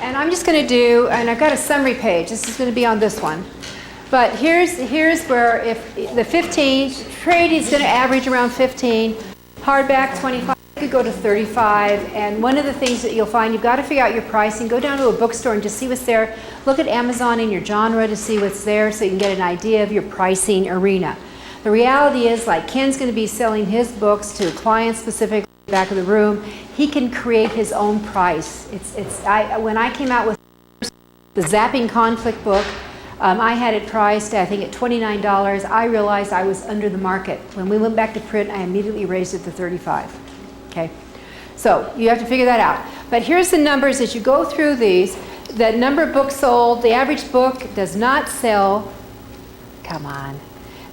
and I'm just going to do, and I've got a summary page. This is going to be on this one. But here's where if the 15, trade is going to average around 15, hardback 25, you could go to 35. And one of the things that you'll find, you've got to figure out your pricing. Go down to a bookstore and just see what's there. Look at Amazon in your genre to see what's there so you can get an idea of your pricing arena. The reality is, like Ken's going to be selling his books to clients specifically in the back of the room. He can create his own price. When I came out with the Zapping Conflict book, I had it priced, I think, at $29. I realized I was under the market. When we went back to print, I immediately raised it to $35. Okay, so you have to figure that out. But here's the numbers as you go through these. The number of books sold, the average book does not sell. Come on,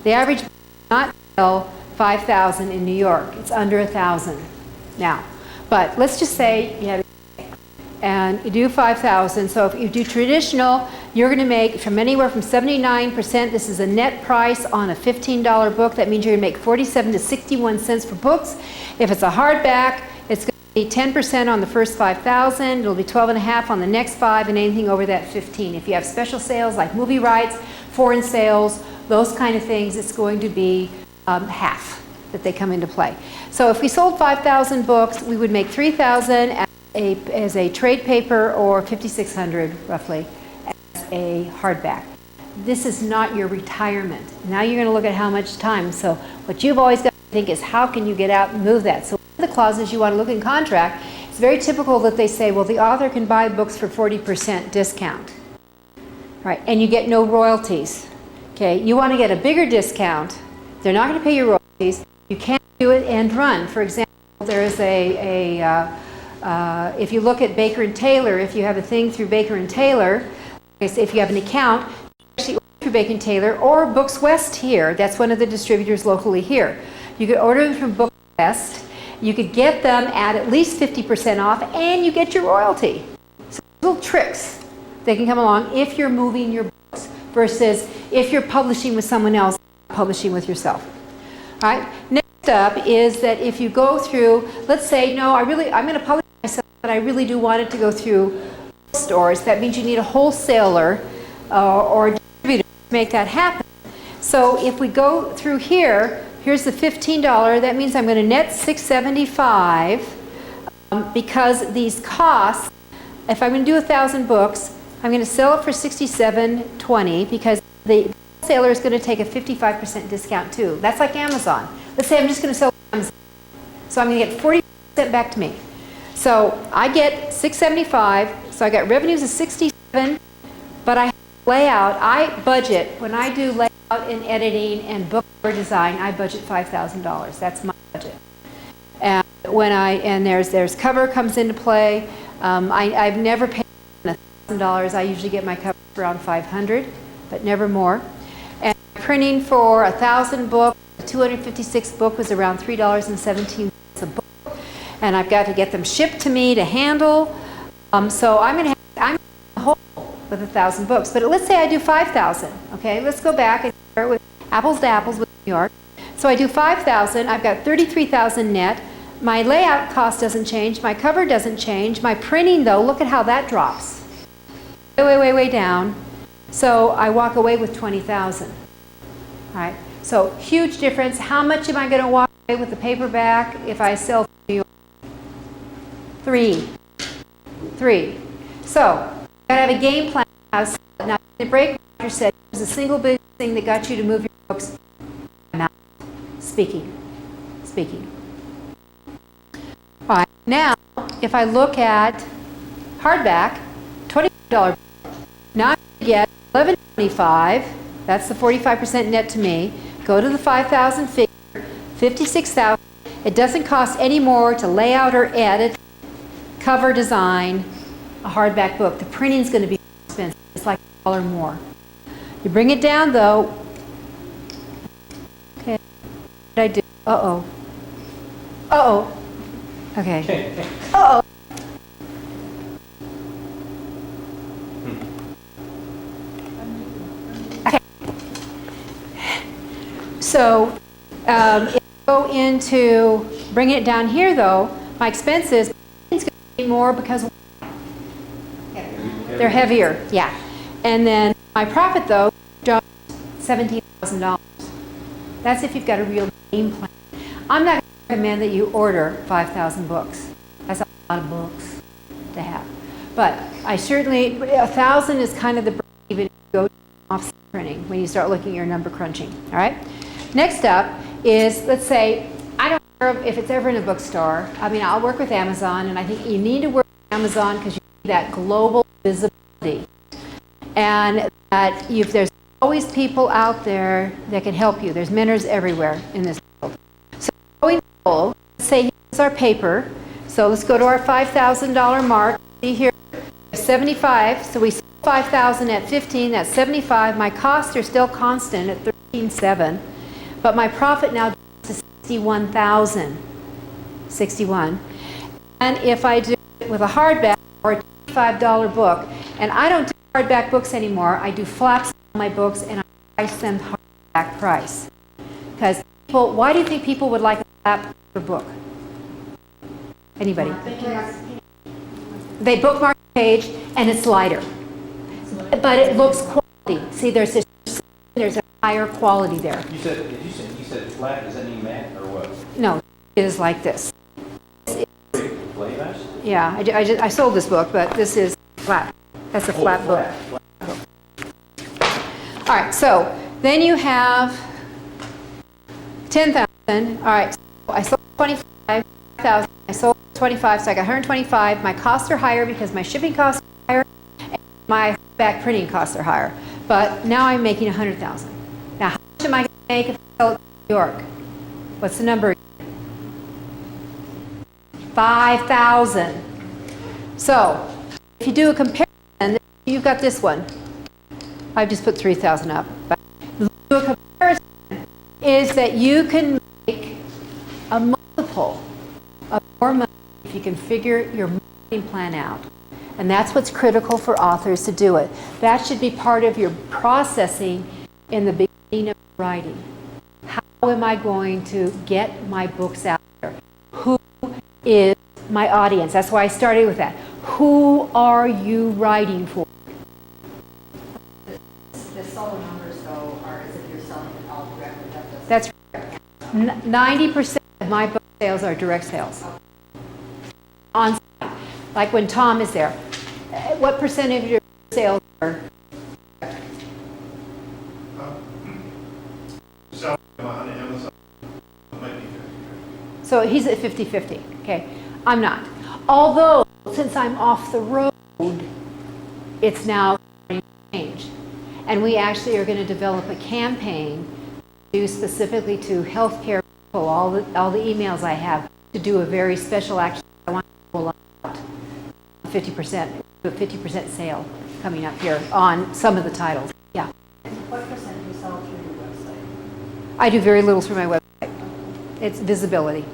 the average book does not sell 5,000 in New York. It's under 1,000 now. But let's just say you have and you do 5,000. So if you do traditional, you're going to make from anywhere from 79%. This is a net price on a $15 book. That means you're going to make 47 to 61 cents for books. If it's a hardback, it's going to be 10% on the first 5,000. It'll be 12.5 on the next 5, and anything over that 15. If you have special sales like movie rights, foreign sales, those kind of things, it's going to be half that they come into play. So if we sold 5,000 books, we would make 3,000 as a trade paper, or 5,600 roughly as a hardback. This is not your retirement. Now you're going to look at how much time. So what you've always got to think is, how can you get out and move that? So one of the clauses you want to look in contract, it's very typical that they say, well, the author can buy books for 40% discount, right? And you get no royalties. Okay, you want to get a bigger discount. They're not going to pay you royalties. You can't do it end run. For example, there is if you look at Baker & Taylor, if you have a thing through Baker & Taylor, if you have an account, you actually order through Baker & Taylor or Books West here. That's one of the distributors locally here. You could order them from Books West. You could get them at least 50% off, and you get your royalty. So little tricks that can come along if you're moving your books versus if you're publishing with someone else, publishing with yourself. All right. Next up is that if you go through, let's say, no, I'm going to publish myself, but I really do want it to go through stores. That means you need a wholesaler or a distributor to make that happen. So if we go through here, here's the $15. That means I'm going to net $675 because these costs, if I'm going to do 1,000 books, I'm going to sell it for $67.20 because the wholesaler is going to take a 55% discount too. That's like Amazon. Let's say I'm just going to sell Amazon. So I'm going to get 40% back to me. So I get $675. So I got revenues of $67, but I have layout. I budget, when I do layout and editing and book design, I budget $5,000. That's my budget. And there's cover comes into play. I've never paid $1,000. I usually get my cover around $500, but never more. And printing for 1,000 books, 256 book was around $3.17 a book, and I've got to get them shipped to me to handle. So I'm going to have a whole with 1,000 books. But let's say I do 5,000. Okay, let's go back and start with apples to apples with New York. So I do 5,000. I've got 33,000 net. My layout cost doesn't change. My cover doesn't change. My printing, though, look at how that drops. Way down. So I walk away with 20,000. All right. So huge difference. How much am I going to walk away with the paperback if I sell New York? 3. So you got to have a game plan. Now the break Roger said was the single biggest thing that got you to move your books. Mouth speaking. All right. Now if I look at hardback, $20. Now I get $11.25. That's the 45% net to me. Go to the 5,000 figure, 56,000. It doesn't cost any more to lay out or edit, cover design a hardback book. The printing is going to be expensive. It's like $1 more. You bring it down though. Okay. What did I do? Okay. So if I go into bring it down here though, my expenses is going to be more because They're heavier, yeah. And then my profit, though, drops $17,000. That's if you've got a real game plan. I'm not going to recommend that you order 5,000 books. That's a lot of books to have. But I certainly, 1,000 is kind of the break-even if you go off printing when you start looking at your number crunching. All right? Next up is, let's say, I don't care if it's ever in a bookstore. I mean, I'll work with Amazon, and I think you need to work with Amazon because you need that global visibility. And that there's always people out there that can help you. There's mentors everywhere in this world. So going full, let's say here's our paper. So let's go to our $5,000 mark. See here, 75. So we sold 5,000 at 15. That's 75. My costs are still constant at 13.7, but my profit now is 61,000. 61. And if I do it with a hardback or a $25 book, and I don't do hardback books anymore, I do flaps on my books and I price them hardback price. Because people, why do you think people would like a flap for book? Anybody? They bookmark the page and it's lighter, but it looks quality. See, there's a higher quality there. You said flat? Does that mean matte or what? No, it is like this. Flavors? Yeah, I sold this book, but this is flat. That's a flat book. All right, so then you have 10,000. All right, so I sold 25,000. I sold 25, so I got 125. My costs are higher because my shipping costs are higher, and my back printing costs are higher. But now I'm making 100,000. Now, how much am I going to make if I sell it to New York? What's the number? 5,000. So, if you do a comparison, you've got this one. I've just put 3,000 up. But do a comparison is that you can make a multiple of more money if you can figure your marketing plan out. And that's what's critical for authors to do it. That should be part of your processing in the beginning of writing. How am I going to get my books out there? Who is my audience? That's why I started with that. Who are you writing for? The solo numbers, though, are as if you're selling it all directly. That's right. 90% of my book sales are direct sales. On site, like when Tom is there. What percentage of your sales are? Selling on Amazon might be 50. So he's at 50-50. Okay, I'm not. Although, since I'm off the road, it's now starting to change. And we actually are going to develop a campaign due specifically to healthcare people, all the emails I have, to do a very special action. I want to roll out 50%, a 50% sale coming up here on some of the titles. Yeah. What percent do you sell through your website? I do very little through my website. It's visibility.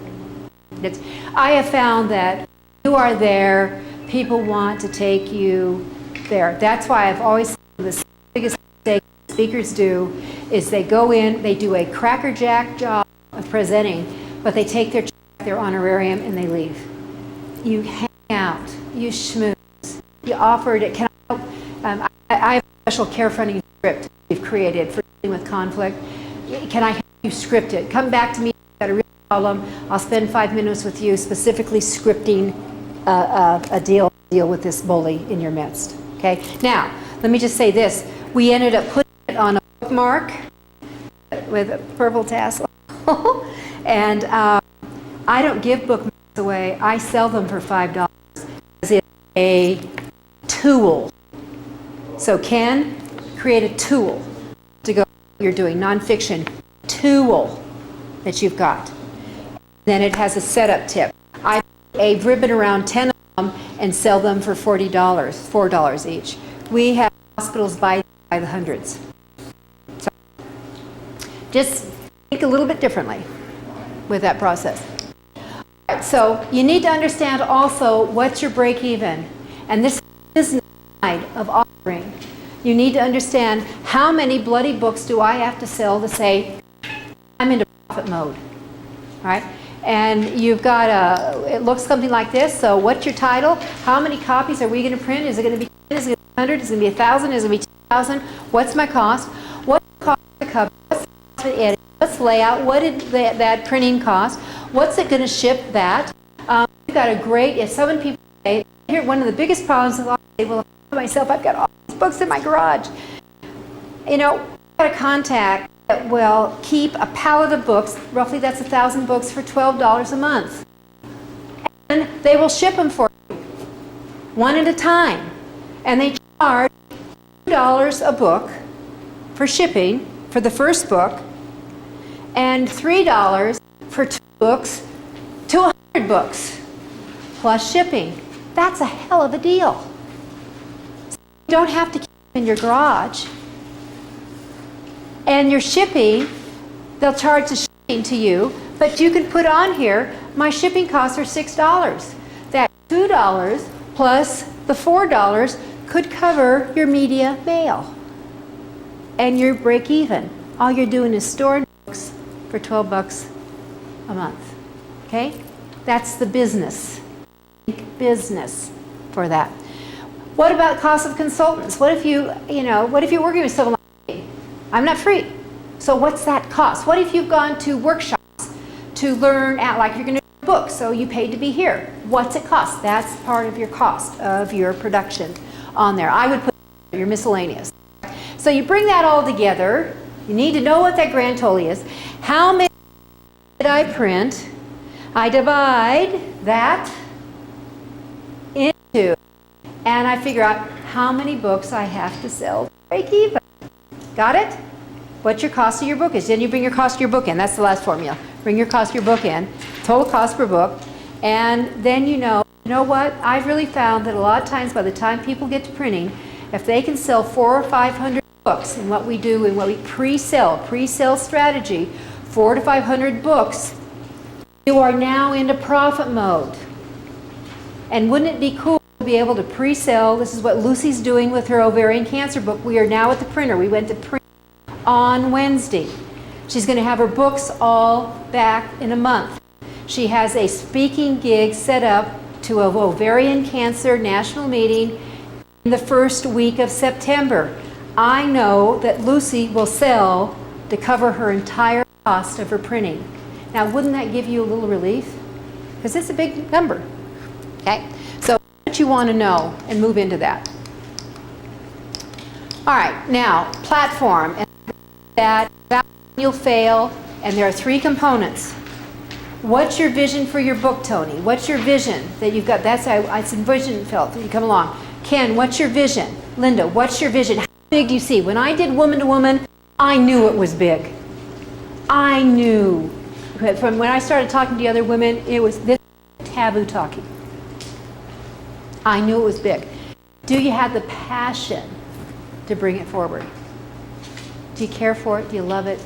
I have found that you are there, people want to take you there. That's why I've always said the biggest mistake speakers do is they go in, they do a crackerjack job of presenting, but they take their honorarium and they leave. You hang out, you schmooze, you offered it. I have a special care funding script we've created for dealing with conflict. Can I help you script it? Come back to me. Got a real problem. I'll spend 5 minutes with you specifically scripting a deal with this bully in your midst. Okay. Now, let me just say this: we ended up putting it on a bookmark with a purple tassel, and I don't give bookmarks away. I sell them for $5. It's a tool. So Ken, create a tool to go. You're doing nonfiction tool that you've got. Then it has a setup tip. I put a ribbon around 10 of them and sell them for $40, $4 each. We have hospitals buy the hundreds. So just think a little bit differently with that process. All right, so you need to understand also what's your break even. And this is the business side of offering. You need to understand how many bloody books do I have to sell to say I'm into profit mode. All right? And you've got it looks something like this. So what's your title? How many copies are we going to print? Is it going to be Is it going to be 100? Is it going to be 1,000? Is it going to be 2,000? What's my cost? What's the cost of the cover? What's the cost of editing? What's layout? What did that printing cost? What's it going to ship that? We've got a great, if some people say, here, one of the biggest problems is, well, myself, I've got all these books in my garage. You know, I've got a contact that will keep a pallet of books, roughly that's 1,000 books for $12 a month. And they will ship them for you, one at a time. And they charge $2 a book for shipping for the first book, and $3 for 2 books, 200 books, plus shipping. That's a hell of a deal. So you don't have to keep them in your garage. And your shipping, they'll charge the shipping to you, but you can put on here, my shipping costs are $6. That $2 plus the $4 could cover your media mail. And you're break even. All you're doing is storing books for $12 a month. Okay? That's the business. Business for that. What about cost of consultants? What if what if you're working with someone like me? I'm not free. So what's that cost? What if you've gone to workshops to learn like you're going to do a book, so you paid to be here? What's it cost? That's part of your cost of your production on there. I would put your miscellaneous. So you bring that all together. You need to know what that grand total is. How many did I print? I divide that into, and I figure out how many books I have to sell to break even. Got it? What your cost of your book is. Then you bring your cost of your book in. That's the last formula. Bring your cost of your book in, total cost per book, and then you know what? I've really found that a lot of times by the time people get to printing, if they can sell 400 or 500 books, and what we do and what we pre-sale strategy, 400 to 500 books, you are now into profit mode. And wouldn't it be cool to be able to pre-sell? This is what Lucy's doing with her ovarian cancer book. We are now at the printer. We went to print on Wednesday. She's going to have her books all back in a month. She has a speaking gig set up to an ovarian cancer national meeting in the first week of September. I know that Lucy will sell to cover her entire cost of her printing. Now, wouldn't that give you a little relief? Because it's a big number. Okay? So, what you want to know and move into that. All right, now, platform. And that you'll fail, and there are 3 components. What's your vision for your book, Tony? What's your vision that you've got? That's it's vision felt that you come along. Ken, what's your vision? Linda, what's your vision? How big do you see? When I did woman to woman, I knew it was big. I knew. From when I started talking to the other women, it was this taboo talking. I knew it was big. Do you have the passion to bring it forward? Do you care for it? Do you love it?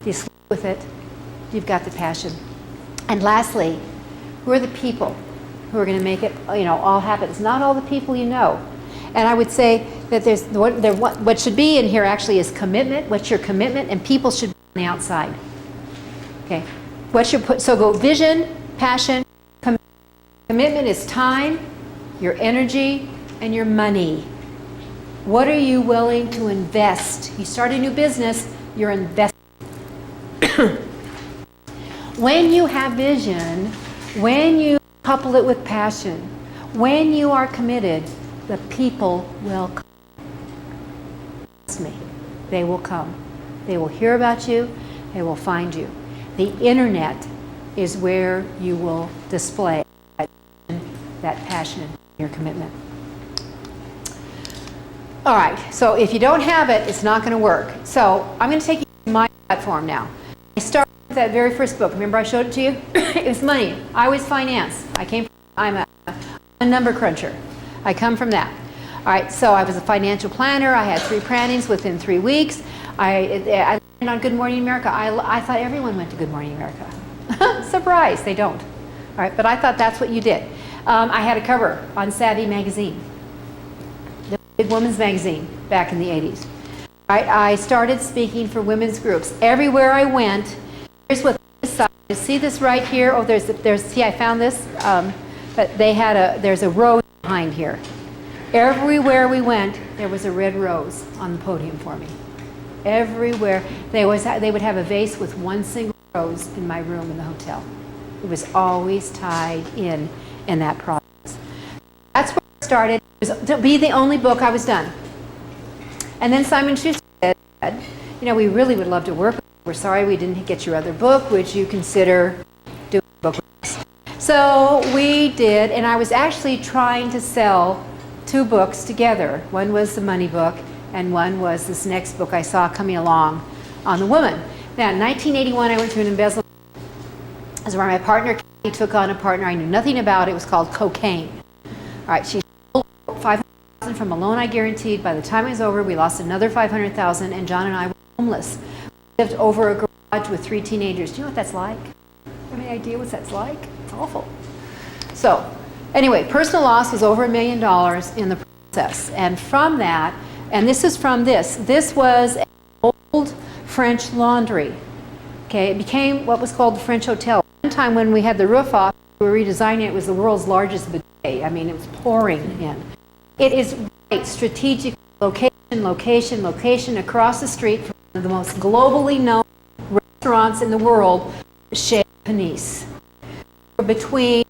Do you sleep with it? You've got the passion. And lastly, who are the people who are going to make it, all happen? It's not all the people you know. And I would say that what should be in here actually is commitment. What's your commitment? And people should be on the outside. Okay. So go vision, passion, commitment. Commitment is time, your energy, and your money. What are you willing to invest? You start a new business, you're investing. When you have vision, when you couple it with passion, when you are committed, the people will come. Trust me, they will come. They will hear about you, they will find you. The internet is where you will display that passion, your commitment. All right, so if you don't have it, it's not going to work. So I'm going to take you to my platform now. I started with that very first book. Remember I showed it to you? It was money. I was finance. I'm a number cruncher. I come from that. All right, so I was a financial planner. I had 3 printings within 3 weeks. I landed on Good Morning America. I thought everyone went to Good Morning America. Surprise, they don't. All right, but I thought that's what you did. I had a cover on Savvy magazine, the big women's magazine back in the 80s. I started speaking for women's groups. Everywhere I went, here's what this side. You see this right here? Oh, see, I found this. But there's a row behind here. Everywhere we went, there was a red rose on the podium for me. Everywhere. They would have a vase with one single rose in my room in the hotel. It was always tied in that process. That's where it started. It was to be the only book I was done. And then Simon Schuster said, you know, we really would love to work with you. We're sorry we didn't get your other book. Would you consider doing a book with us? So we did, and I was actually trying to sell 2 books together. One was the money book, and one was this next book I saw coming along on the woman. Now, in 1981, I went through an embezzlement. This is where my partner Kathy took on a partner I knew nothing about. It was called cocaine. All right, she stole $500,000 from a loan I guaranteed. By the time it was over, we lost another $500,000, and John and I were homeless. We lived over a garage with 3 teenagers. Do you know what that's like? Have any idea what that's like? It's awful. So, anyway, personal loss was over $1 million in the process. And from that, and this is from this was an old French laundry. Okay, it became what was called the French Hotel. One time when we had the roof off, we were redesigning it. It was the world's largest bidet. I mean, it was pouring in. It is right, strategic location across the street from one of the most globally known restaurants in the world, Chez Panisse. Between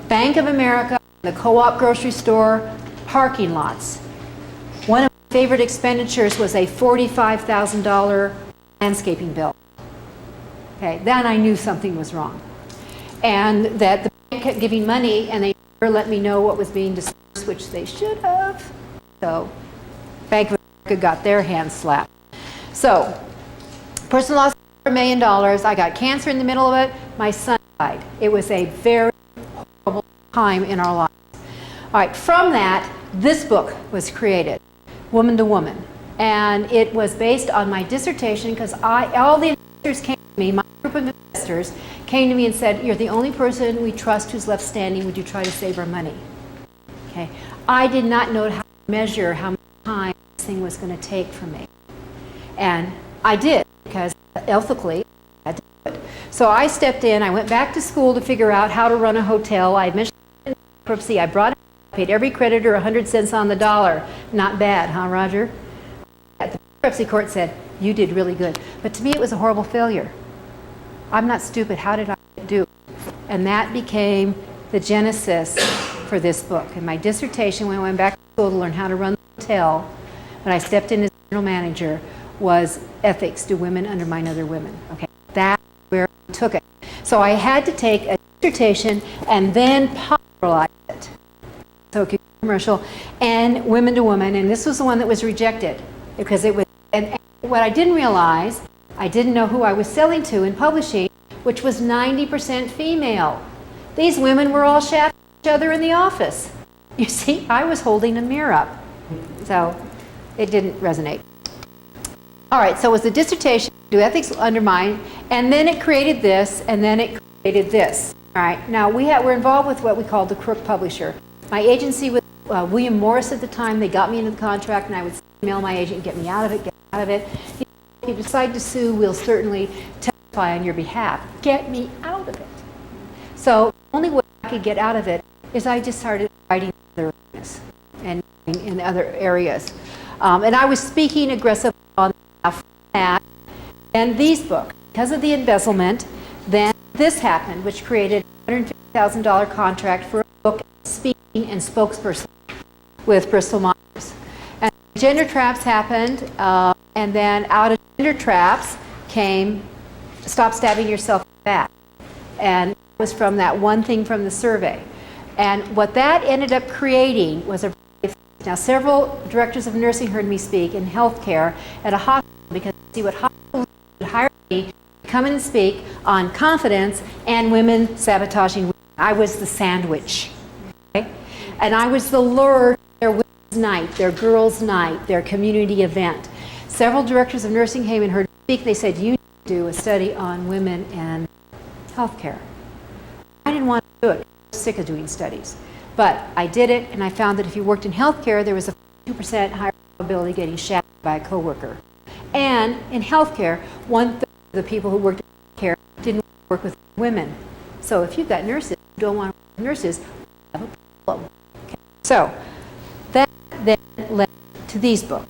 Bank of America and the Co-op grocery store parking lots. One of my favorite expenditures was a $45,000 landscaping bill. Okay, then I knew something was wrong. And that the bank kept giving money and they never let me know what was being dispersed, which they should have. So, Bank of America got their hands slapped. So, personal loss of $1 million. I got cancer in the middle of it. My son died. It was a very horrible time in our lives. All right, from that, this book was created, Woman to Woman. And it was based on my dissertation because all the investors came to me, my group of investors came to me and said, you're the only person we trust who's left standing. Would you try to save our money? Okay. I did not know how to measure how much time this thing was going to take for me. And I did because ethically I had to do it. So I stepped in. I went back to school to figure out how to run a hotel. I mentioned bankruptcy. I brought it. Paid every creditor 100 cents on the dollar. Not bad, huh, Roger? The bankruptcy court said, you did really good. But to me, it was a horrible failure. I'm not stupid. How did I do? And that became the genesis for this book. And my dissertation, when I went back to school to learn how to run the hotel, when I stepped in as general manager, was ethics. Do women undermine other women? Okay, that's where I took it. So I had to take a dissertation and then popularize it. So it could be commercial, and Women to Woman, and this was the one that was rejected because it was, and what I didn't realize, I didn't know who I was selling to in publishing, which was 90% female. These women were all shafting each other in the office. You see, I was holding a mirror up. So it didn't resonate. All right, so it was a dissertation, do ethics undermine, and then it created this, and then it created this. All right, now we're involved with what we call the crook publisher. My agency was William Morris at the time. They got me into the contract, and I would email my agent, get me out of it, get me out of it. If you decide to sue, we'll certainly testify on your behalf. Get me out of it. So the only way I could get out of it is I just started writing other areas and in other areas. And I was speaking aggressively on that. And these books, because of the embezzlement, then this happened, which created a $150,000 contract for a book speaking and spokesperson with Bristol Myers. And gender traps happened, and then out of gender traps came stop stabbing yourself in the back. And it was from that one thing from the survey. And what that ended up creating was a now several directors of nursing heard me speak in healthcare at a hospital because see what hospitals would hire me to come in and speak on confidence and women sabotaging women. I was the sandwich. Okay? And I was the lure to their women's night, their girls' night, their community event. Several directors of nursing came and heard me speak. They said, you need to do a study on women and healthcare. I didn't want to do it. I was sick of doing studies. But I did it, and I found that if you worked in healthcare, there was a 2% higher probability of getting shafted by a coworker. And in healthcare, 1/3 of the people who worked in healthcare didn't work with women. So if you've got nurses who don't want to work with nurses, you have a problem. Okay. So that to these books.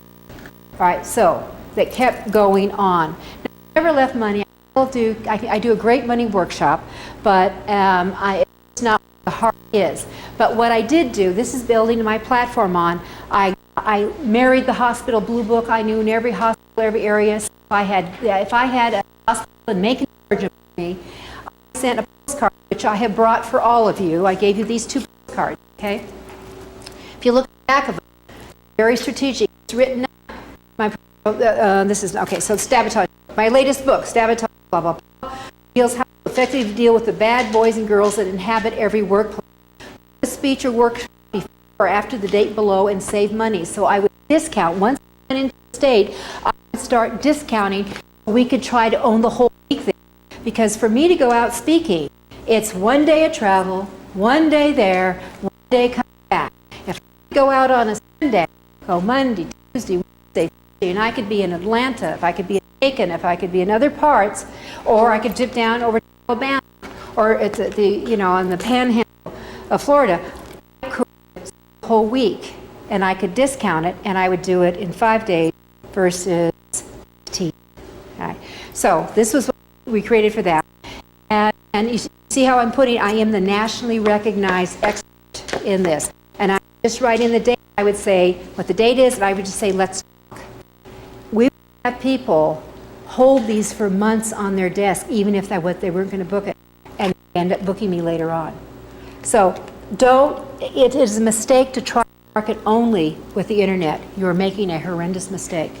All right, so that kept going on. Now, I never left money. I do a great money workshop, but it's not what the heart is. But what I did do, this is building my platform on, I married the hospital blue book. I knew in every hospital, every area. So if I had a hospital in Macon, Georgia for me, I sent a postcard, which I have brought for all of you. I gave you these 2 postcards, okay? If you look at the back of them, very strategic. It's written this is, okay, so it's sabotage. My latest book, Sabotage, blah, blah, blah, reveals how to effectively deal with the bad boys and girls that inhabit every workplace. A speech or workshop before or after the date below and save money. So I would discount. Once I went into the state, I would start discounting. We could try to own the whole week there. Because for me to go out speaking, it's 1 day of travel, 1 day there, 1 day coming back. If I go out on a Sunday, go Monday, Tuesday, Wednesday, Thursday, and I could be in Atlanta, if I could be in Macon, if I could be in other parts, or I could dip down over to Alabama, or it's at on the panhandle of Florida, I could the whole week, and I could discount it, and I would do it in 5 days versus 15. Okay. So this was what we created for that. And you see how I'm putting, I am the nationally recognized expert in this. And I just write in the date, I would say what the date is, and I would just say, let's talk. We would have people hold these for months on their desk, even if they weren't going to book it, and end up booking me later on. So it is a mistake to try to market only with the internet. You're making a horrendous mistake.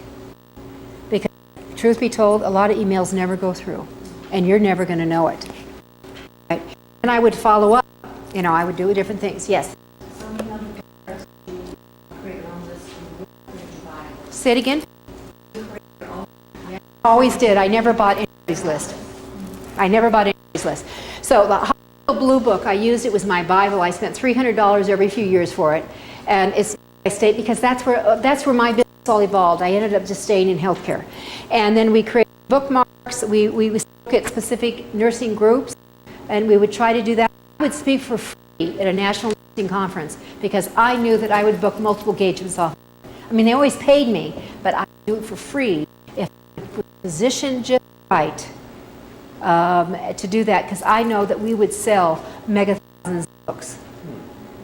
Because, truth be told, a lot of emails never go through, and you're never going to know it. Right? And I would follow up. I would do different things. Yes? Say it again? Always did. I never bought anybody's list. So the Hospital Blue Book, I used it was my Bible. I spent $300 every few years for it. And it's I state because that's where my business all evolved. I ended up just staying in healthcare. And then we created bookmarks. We spoke at specific nursing groups, and we would try to do that. I would speak for free at a national nursing conference because I knew that I would book multiple engagements off. I mean, they always paid me, but I would do it for free if I was positioned just right to do that, because I know that we would sell mega thousands of books.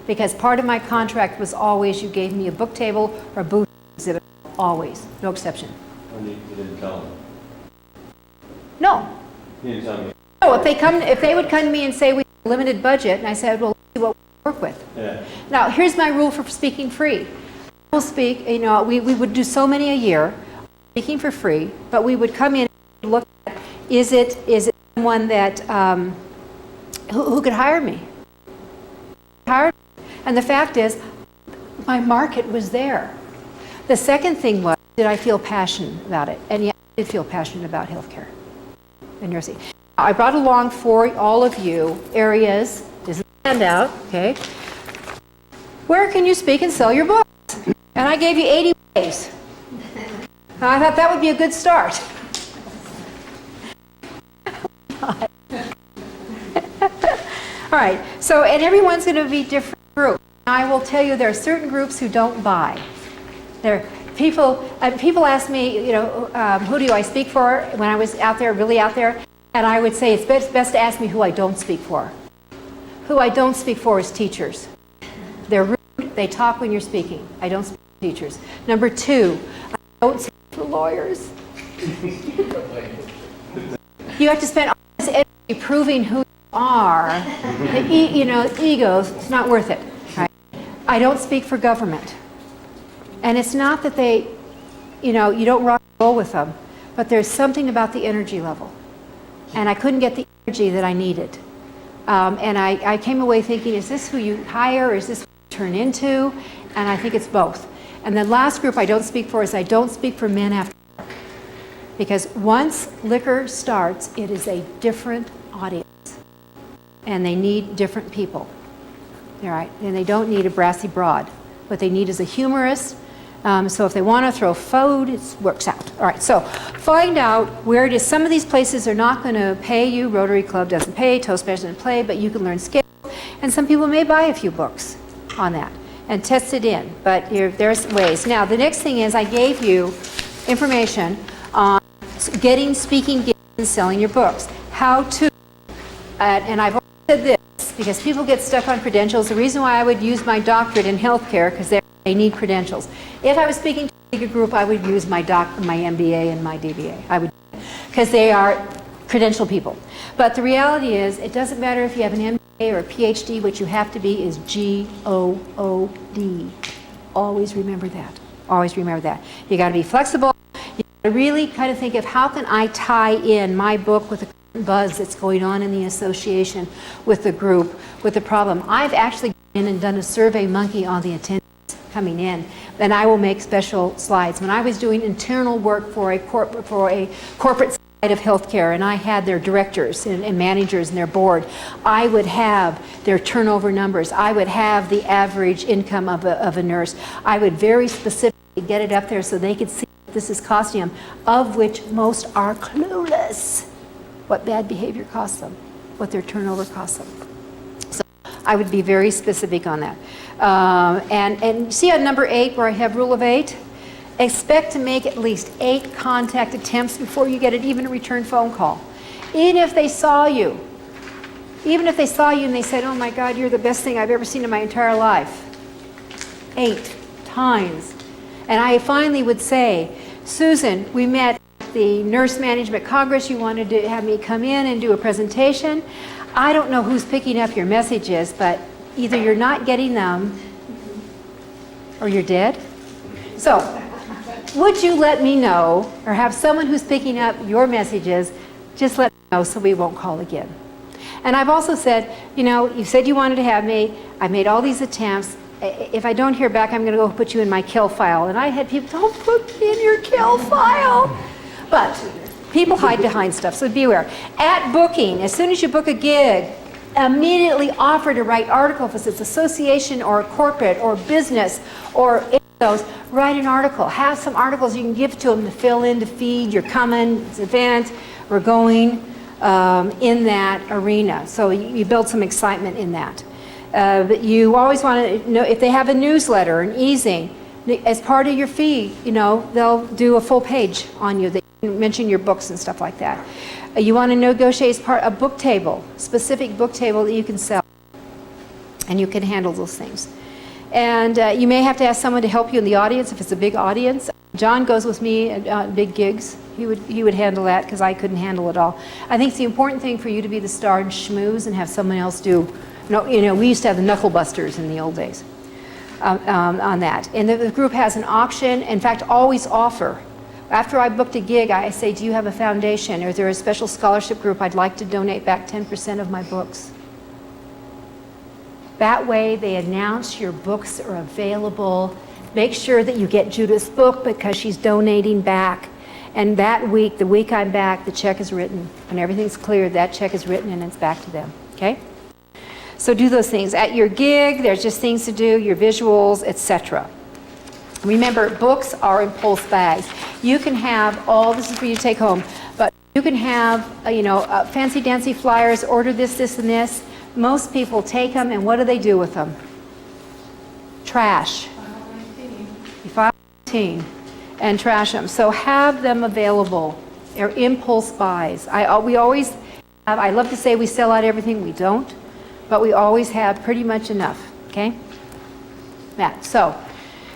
Because part of my contract was always you gave me a book table or a booth exhibit, always, no exception. And you didn't tell them? No. You didn't tell me? No, if they would come to me and say we have a limited budget, and I said, well, let's see what we work with. Yeah. Now, here's my rule for speaking free. I will speak, we would do so many a year, speaking for free, but we would come in and look at, is it someone that, who could hire me? And the fact is, my market was there. The second thing was, did I feel passionate about it? And yeah, I did feel passionate about healthcare and nursing. I brought along for all of you areas, this is a handout, okay? Where can you speak and sell your books? And I gave you 80 ways. I thought that would be a good start. All right, so, and everyone's going to be different groups. I will tell you there are certain groups who don't buy. People ask me, who do I speak for when I was out there, really out there? And I would say it's best to ask me who I don't speak for. Who I don't speak for is teachers. They're rude, they talk when you're speaking. I don't speak for teachers. Number 2, I don't speak for lawyers. You have to spend all this energy proving who you are. The ego, it's not worth it. Right? I don't speak for government. And it's not that they, you don't rock and roll with them, but there's something about the energy level. And I couldn't get the energy that I needed. And I came away thinking, is this who you hire, or is this who you turn into? And I think it's both. And the last group I don't speak for is I don't speak for men after dark. Because once liquor starts, it is a different audience. And they need different people. All right? And they don't need a brassy broad. What they need is a humorist. So if they want to throw food, it works out. All right, so find out where it is. Some of these places are not going to pay you. Rotary Club doesn't pay, Toastmasters doesn't pay, but you can learn skills. And some people may buy a few books on that. and test it in. But there's ways. Now, the next thing is I gave you information on getting speaking gigs and selling your books. How to, and I've already said this because people get stuck on credentials. The reason why I would use my doctorate in healthcare, because they need credentials. If I was speaking to a bigger group, I would use my MBA and my DBA. I would, because they are credentialed people. But the reality is, it doesn't matter if you have an MBA or a PhD. What you have to be is GOOD. Always remember that. Always remember that. You got to be flexible. You got to really kind of think of how can I tie in my book with the buzz that's going on in the association, with the group, with the problem. I've actually gone in and done a survey monkey on the attendance coming in, and I will make special slides. When I was doing internal work for a corporate side of healthcare, and I had their directors and managers and their board, I would have their turnover numbers. I would have the average income of a nurse. I would very specifically get it up there so they could see what this is costing them, of which most are clueless what bad behavior costs them, what their turnover costs them. So I would be very specific on that. And see on number 8 where I have rule of 8? Expect to make at least 8 contact attempts before you get even a return phone call. Even if they saw you and they said, oh my God, you're the best thing I've ever seen in my entire life. 8 times. And I finally would say, Susan, we met at the Nurse Management Congress. You wanted to have me come in and do a presentation. I don't know who's picking up your messages, but either you're not getting them or you're dead. So, would you let me know, or have someone who's picking up your messages, just let me know so we won't call again. And I've also said, you said you wanted to have me. I made all these attempts. If I don't hear back, I'm going to go put you in my kill file. And I had people, don't put me in your kill file. But people hide behind stuff, so be aware. At booking, as soon as you book a gig, immediately offer to write article if it's association or corporate or business or those. Write an article. Have some articles you can give to them to fill in, to feed. You're coming, it's an event, we're going in that arena. So you build some excitement in that. But you always want to know if they have a newsletter, an e-zine, as part of your fee, they'll do a full page on you. They mention your books and stuff like that. You want to negotiate as part a book table, specific book table that you can sell, and you can handle those things. And you may have to ask someone to help you in the audience if it's a big audience. John goes with me at big gigs. He would handle that because I couldn't handle it all. I think it's the important thing for you to be the star and schmooze and have someone else do. We used to have the knuckle busters in the old days on that. And the group has an auction. In fact, always offer. After I booked a gig, I say, do you have a foundation? Or is there a special scholarship group? I'd like to donate back 10% of my books. That way, they announce your books are available. Make sure that you get Judith's book because she's donating back. And that week, the week I'm back, the check is written. When everything's cleared, that check is written and it's back to them. Okay? So do those things. At your gig, there's just things to do, your visuals, etc. Remember, books are impulse bags. You can have this is for you to take home, but you can have, fancy dancy flyers, order this, this, and this. Most people take them, and what do they do with them? Trash. You file 19 and trash them. So have them available. They're impulse buys. I love to say we sell out everything. We don't, but we always have pretty much enough. Okay? So.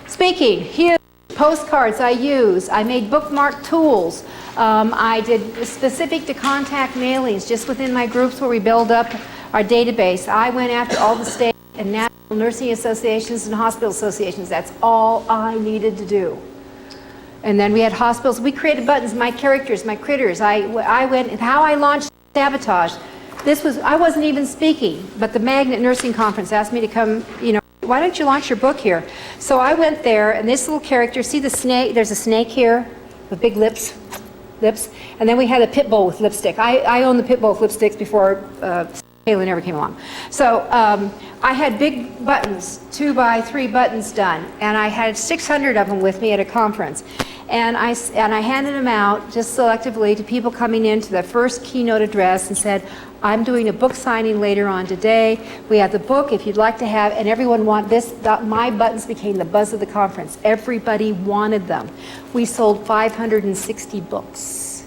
Speaking, huge postcards I use. I made bookmark tools. I did specific to contact mailings just within my groups where we build up our database. I went after all the state and national nursing associations and hospital associations. That's all I needed to do. And then we had hospitals. We created buttons, my characters, my critters. I went, how I launched Sabotage. I wasn't even speaking, but the Magnet Nursing Conference asked me to come, why don't you launch your book here? So I went there, and this little character, see the snake? There's a snake here with big lips. And then we had a pit bull with lipstick. I owned the pit bull with lipsticks before Kayla never came along. So I had big buttons, 2x3 buttons done, and I had 600 of them with me at a conference. And I handed them out just selectively to people coming into the first keynote address and said, I'm doing a book signing later on today. We have the book, if you'd like to have, and everyone want this, my buttons became the buzz of the conference. Everybody wanted them. We sold 560 books.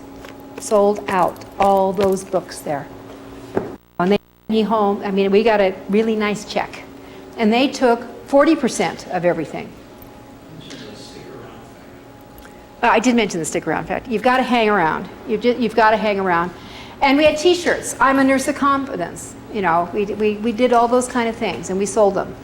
Sold out, all those books there. And they sent me home, I mean, we got a really nice check. And they took 40% of everything. I did mention the stick around fact. You've got to hang around. You've got to hang around. And we had T-shirts. I'm a nurse of confidence. You know, we did all those kind of things, and we sold them.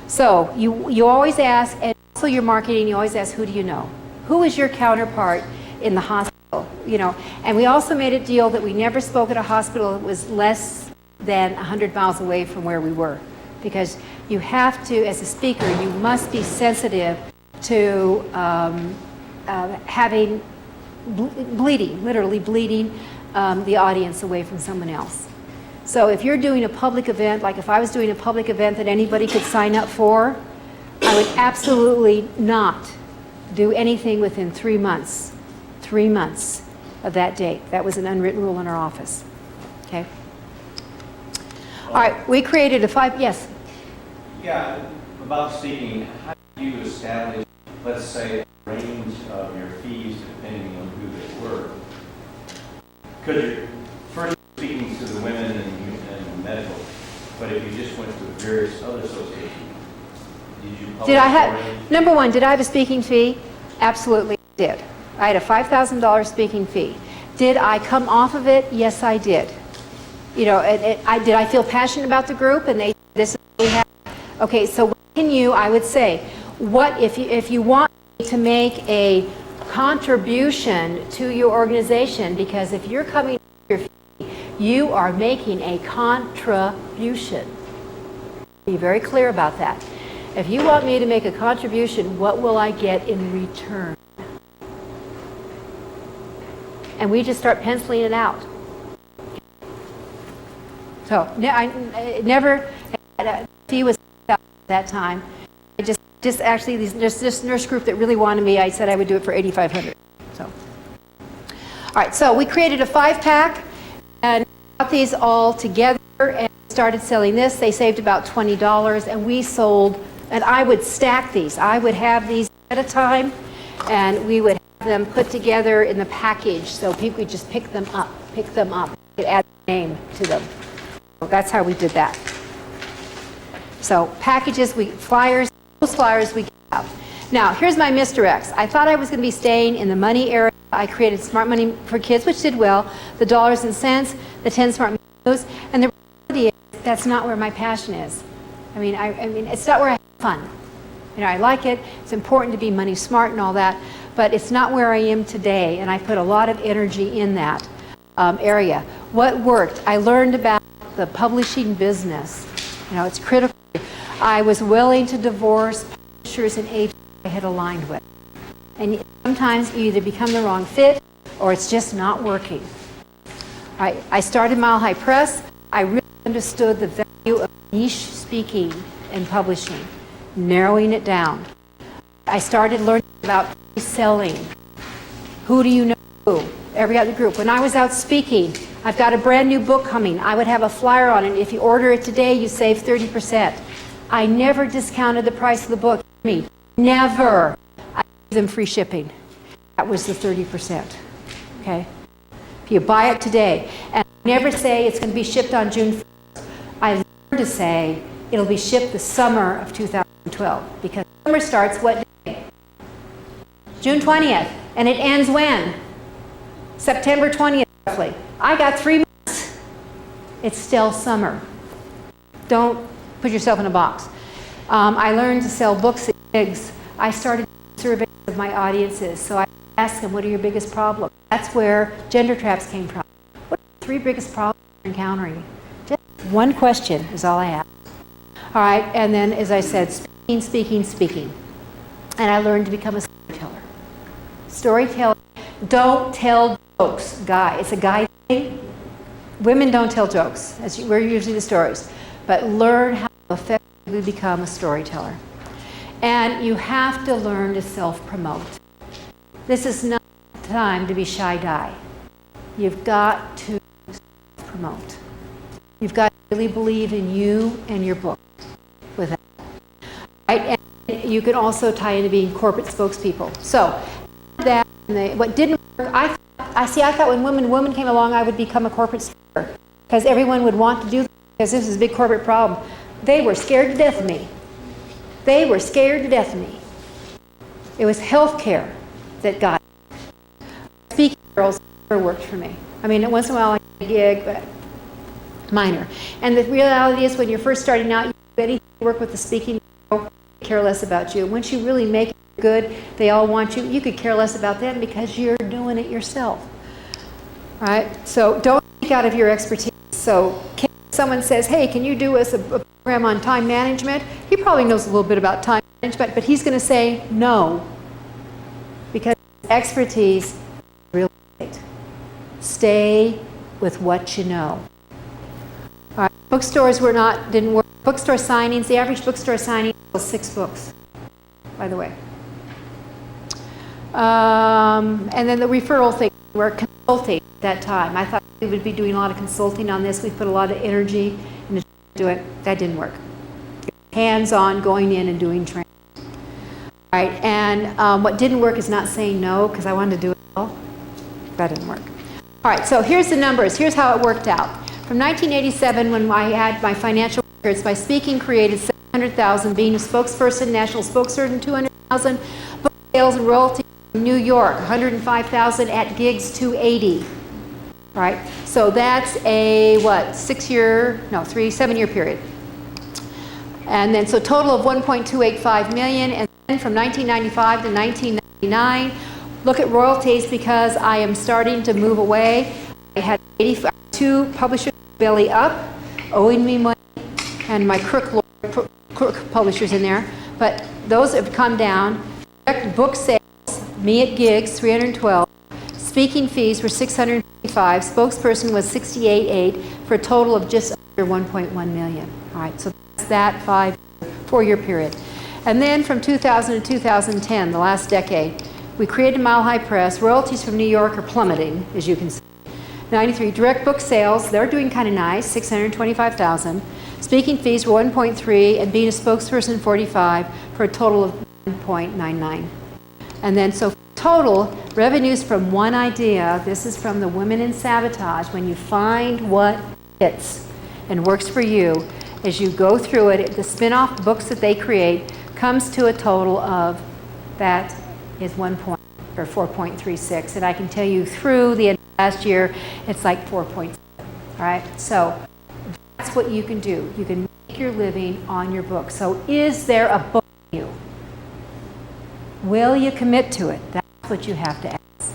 So you always ask, and also your marketing, you always ask, who do you know? Who is your counterpart in the hospital? You know, and we also made a deal that we never spoke at a hospital that was less than 100 miles away from where we were, because you have to, as a speaker, you must be sensitive to having bleeding, literally bleeding the audience away from someone else. So if you're doing a public event, like if I was doing a public event that anybody could sign up for, I would absolutely not do anything within 3 months. 3 months of that date. That was an unwritten rule in our office. Okay? All right, we created a yes? Yeah, about speaking, how do you establish, let's say, a range of your fees depending on who they were? Because you're first speaking to the women and medical, but if you just went to various other associations, did I have, number one, did I have a speaking fee? Absolutely did. I had a $5,000 speaking fee. Did I come off of it? Yes, I did. You know, did I feel passionate about the group and this is what we have? Okay, so what can you, I would say, what if you want to make a contribution to your organization, because if you're coming to your fee, you are making a contribution. Be very clear about that. If you want me to make a contribution, what will I get in return? And we just start penciling it out. So I never had a fee was at that time. I just actually this nurse group that really wanted me, I said I would do it for $8,500. So, all right. So we created a 5-pack and got these all together and started selling this. They saved about $20, and we sold. And I would stack these. I would have these at a time, and we would have them put together in the package so people could just pick them up. Could add a name to them. So that's how we did that. So packages, flyers, those flyers we have. Now, here's my Mr. X. I thought I was going to be staying in the money area. I created Smart Money for Kids, which did well, the dollars and cents, the 10 Smart Money, and the reality is that's not where my passion is. I mean, it's not where I have fun. You know, I like it. It's important to be money smart and all that, but it's not where I am today, and I put a lot of energy in that area. What worked? I learned about the publishing business. You know, it's critical. I was willing to divorce publishers and agents I had aligned with. And sometimes you either become the wrong fit or it's just not working. I started Mile High Press. I really understood the value of niche speaking and publishing, narrowing it down. I started learning about selling. Who do you know? Every other group. When I was out speaking, I've got a brand new book coming. I would have a flyer on it. If you order it today, you save 30%. I never discounted the price of the book. Never. I gave them free shipping. That was the 30%. Okay? If you buy it today, and I never say it's going to be shipped on June 1st. I learned to say it'll be shipped the summer of 2012, because summer starts what day? June 20th. And it ends when? September 20th, roughly. I got 3 months. It's still summer. Don't put yourself in a box. I learned to sell books at gigs. I started surveys of my audiences. So I asked them, what are your biggest problems? That's where gender traps came from. What are the 3 biggest problems you're encountering? Just one question is all I asked. All right, and then as I said, speaking. And I learned to become a storyteller. Storytelling, don't tell jokes, guy. It's a guy thing. Women don't tell jokes. We're usually the stories. But learn how to effectively become a storyteller. And you have to learn to self-promote. This is not the time to be shy guy. You've got to self-promote. You've got to really believe in you and your book with that. Right? And you can also tie into being corporate spokespeople. So that what didn't work, I thought when women came along, I would become a corporate speaker because everyone would want to do this because this is a big corporate problem. They were scared to death of me. They were scared to death of me. It was healthcare that got it. Speaking girls never worked for me. I mean, once in a while I get a gig, but minor. And the reality is when you're first starting out, you do anything to work with the speaking, they care less about you. Once you really make it good, they all want you. You could care less about them because you're doing it yourself. Right? So don't speak out of your expertise. So someone says, hey, can you do us a program on time management? He probably knows a little bit about time management, but he's going to say no because expertise is real estate. Stay with what you know. All right. Bookstores didn't work. Bookstore signings, the average bookstore signing was 6 books, by the way. And then the referral thing, we're consulting at that time. I thought we would be doing a lot of consulting on this. We put a lot of energy into do it. That didn't work. Hands-on, going in and doing training. All right, and what didn't work is not saying no, because I wanted to do it all. That didn't work. All right, so here's the numbers. Here's how it worked out. From 1987, when I had my financial records, my speaking created $700,000, being a spokesperson, national spokesperson, $200,000, book sales and royalties in New York, $105,000 at gigs, $280,000. Right? So that's a, 7-year period. And then, so total of $1.285 million, and then from 1995 to 1999, look at royalties because I am starting to move away. I had 82 publishers belly up, owing me money, and my Crook publishers in there, but those have come down. Direct book sales, me at gigs, 312. Speaking fees were $655. Spokesperson was $68.8 for a total of just under $1.1 million. All right, so that's that 4-year period. And then from 2000 to 2010, the last decade, we created Mile High Press. Royalties from New York are plummeting, as you can see. 93 direct book sales, they're doing kind of nice, $625,000. Speaking fees were $1.3, and being a spokesperson, $45, for a total of $1.99. And then, so total revenues from one idea, this is from the Women in Sabotage, when you find what fits and works for you, as you go through it, the spin-off books that they create comes to a total of, that is 4.36. And I can tell you through the end of last year, it's like 4.7. All right, so that's what you can do. You can make your living on your book. So is there a book for you? Will you commit to it? That's what you have to ask.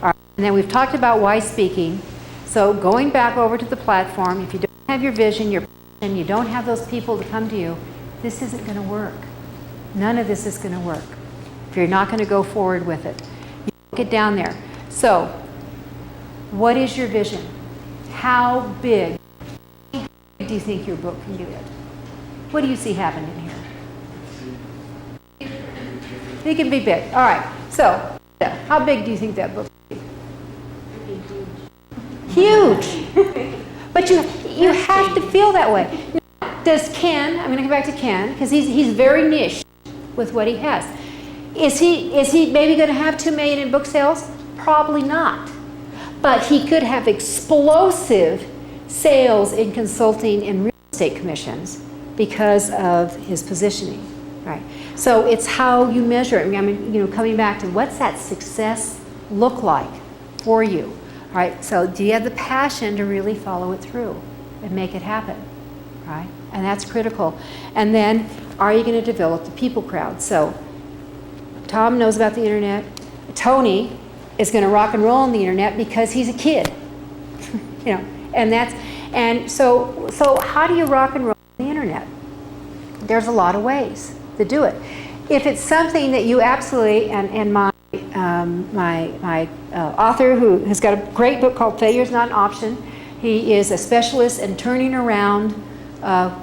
All right. And then we've talked about why speaking. So going back over to the platform, if you don't have your vision, and you don't have those people to come to you, this isn't going to work. None of this is going to work if you're not going to go forward with it. You get down there. So what is your vision? How big do you think your book can get? What do you see happening here? It can be big. All right. So, how big do you think that book can be? Huge. But you have to feel that way. Now, does Ken? I'm going to go back to Ken because he's very niche with what he has. Is he maybe going to have $2 million in book sales? Probably not. But he could have explosive sales in consulting and real estate commissions because of his positioning. Right. So it's how you measure it. I mean, coming back to what's that success look like for you? All right. So do you have the passion to really follow it through and make it happen? Right. And that's critical. And then, are you going to develop the people crowd? So Tom knows about the internet. Tony is going to rock and roll on the internet because he's a kid. And so how do you rock and roll on the internet? There's a lot of ways to do it. If it's something that you absolutely, and my author who has got a great book called Failure is Not an Option, he is a specialist in turning around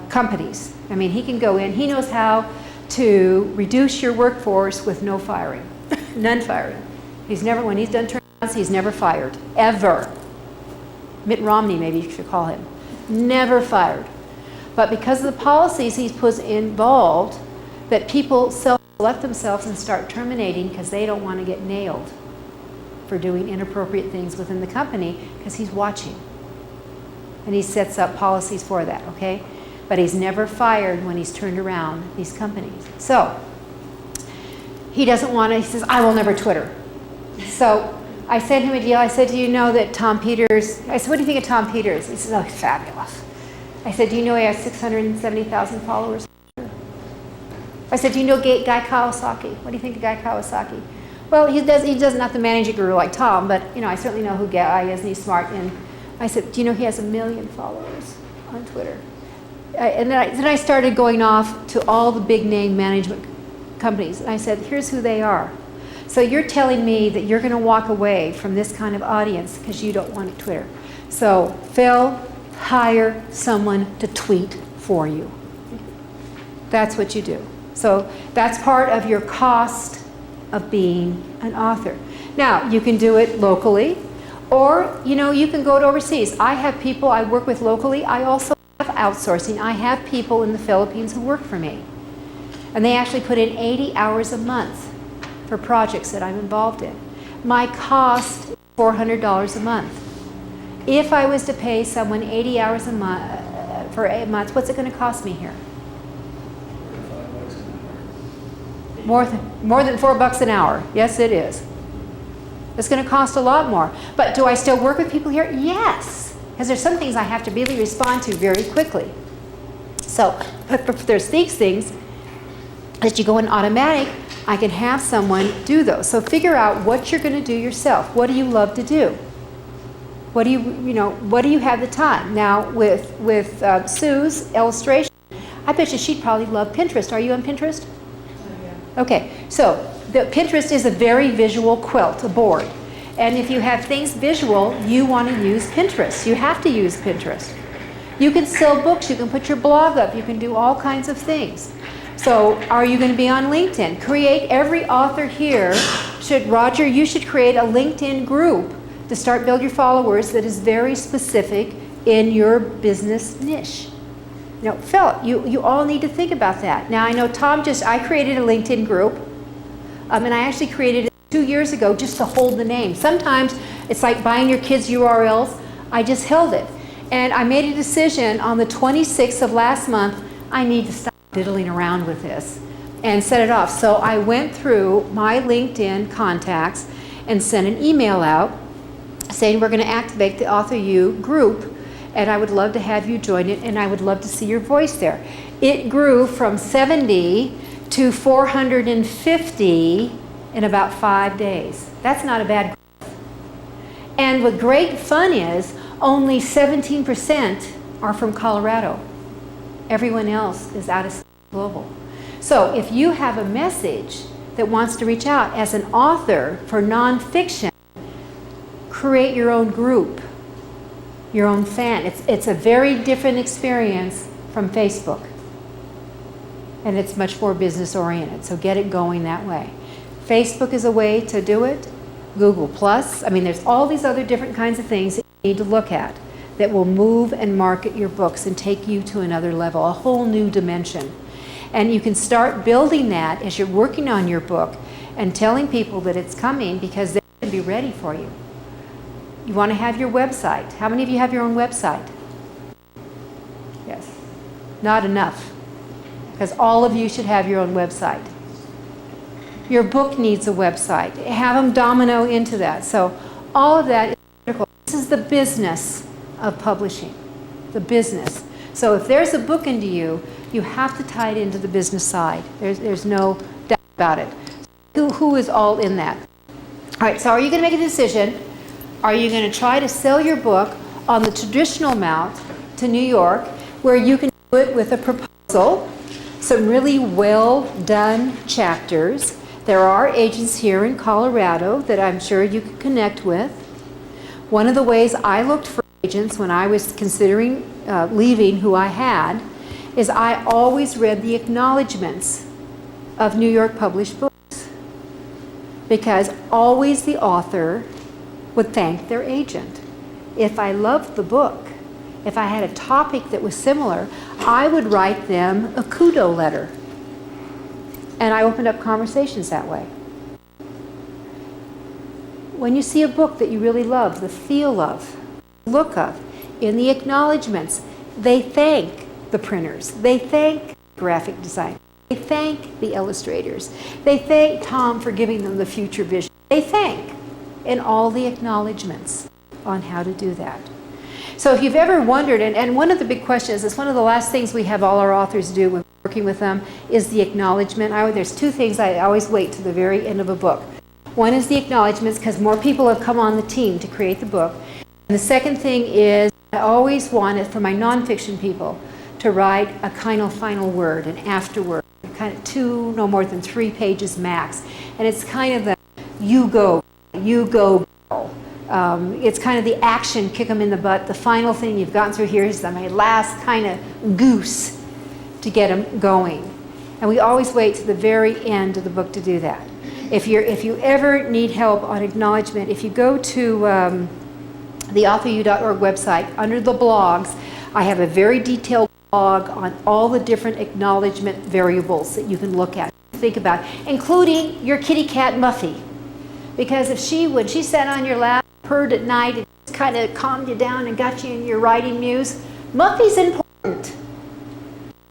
companies. I mean, he can go in, he knows how to reduce your workforce with no firing, none firing. When he's done turnarounds, he's never fired, ever. Mitt Romney, maybe you should call him. never fired. But because of the policies he's put involved, that people self-select themselves and start terminating because they don't want to get nailed for doing inappropriate things within the company, because he's watching. And he sets up policies for that, okay? But he's never fired when he's turned around these companies. So, he doesn't want to, he says, I will never Twitter. So, I sent him a deal. I said, do you know that Tom Peters, I said, what do you think of Tom Peters? He says, oh, he's fabulous. I said, do you know he has 670,000 followers? I said, do you know Guy Kawasaki? What do you think of Guy Kawasaki? Well, he does not the managing guru like Tom, but I certainly know who Guy is, and he's smart. And I said, do you know he has 1 million followers on Twitter? And then I started going off to all the big name management companies. And I said, here's who they are. So you're telling me that you're going to walk away from this kind of audience because you don't want Twitter. So Phil, hire someone to tweet for you. That's what you do. So that's part of your cost of being an author. Now, you can do it locally, or you can go to overseas. I have people I work with locally. I also have outsourcing. I have people in the Philippines who work for me. And they actually put in 80 hours a month for projects that I'm involved in. My cost is $400 a month. If I was to pay someone 80 hours a month for 8 months, what's it going to cost me here? More than $4 an hour. Yes, it is. It's going to cost a lot more. But do I still work with people here? Yes. Because there's some things I have to really respond to very quickly. So, but there's these things that you go in automatic, I can have someone do those. So figure out what you're going to do yourself. What do you love to do? What do what do you have the time? Now, with Sue's illustration, I bet you she'd probably love Pinterest. Are you on Pinterest? Okay, so the Pinterest is a very visual quilt, a board. And if you have things visual, you want to use Pinterest. You have to use Pinterest. You can sell books, you can put your blog up, you can do all kinds of things. So are you going to be on LinkedIn? Every author here Roger, you should create a LinkedIn group to start build your followers that is very specific in your business niche. Phil, you all need to think about that. Now, I know I created a LinkedIn group, and I actually created it 2 years ago just to hold the name. Sometimes it's like buying your kids' URLs. I just held it. And I made a decision on the 26th of last month, I need to stop diddling around with this and set it off. So I went through my LinkedIn contacts and sent an email out saying we're going to activate the Author U group, and I would love to have you join it, and I would love to see your voice there. It grew from 70 to 450 in about 5 days. That's not a bad growth. And what great fun is, only 17% are from Colorado. Everyone else is out of global. So if you have a message that wants to reach out as an author for nonfiction, create your own group, your own fan. It's a very different experience from Facebook. And it's much more business oriented. So get it going that way. Facebook is a way to do it. Google Plus. There's all these other different kinds of things that you need to look at that will move and market your books and take you to another level, a whole new dimension. And you can start building that as you're working on your book and telling people that it's coming, because they're going to be ready for you. You want to have your website. How many of you have your own website? Yes. Not enough. Because all of you should have your own website. Your book needs a website. Have them domino into that. So all of that is critical. This is the business of publishing. The business. So if there's a book into you, you have to tie it into the business side. There's no doubt about it. Who is all in that? All right, so are you going to make a decision? Are you going to try to sell your book on the traditional route to New York, where you can do it with a proposal, some really well done chapters? There are agents here in Colorado that I'm sure you can connect with. One of the ways I looked for agents when I was considering leaving who I had is I always read the acknowledgments of New York published books, because always the author would thank their agent. If I loved the book If I had a topic that was similar, I would write them a kudo letter. And I opened up conversations that way. When you see a book that you really love, the feel of, look of, in the acknowledgments, they thank the printers. They thank graphic design. They thank the illustrators. They thank Tom for giving them the future vision. They thank in all the acknowledgments on how to do that. So if you've ever wondered, and one of the big questions, it's one of the last things we have all our authors do when we're working with them, is the acknowledgement. There's two things I always wait to the very end of a book. One is the acknowledgements, because more people have come on the team to create the book. And the second thing is, I always want it for my nonfiction people to write a kind of final word, an afterword, kind of 2, no more than 3 pages max. And it's kind of the you go, girl. It's kind of the action, kick them in the butt. The final thing you've gotten through here is my last kind of goose to get them going. And we always wait to the very end of the book to do that. If you ever need help on acknowledgement, if you go to the authoru.org website, under the blogs, I have a very detailed blog on all the different acknowledgement variables that you can look at, think about, including your kitty cat Muffy. Because when she sat on your lap, purred at night, and just kind of calmed you down and got you in your writing muse, Muffy's important.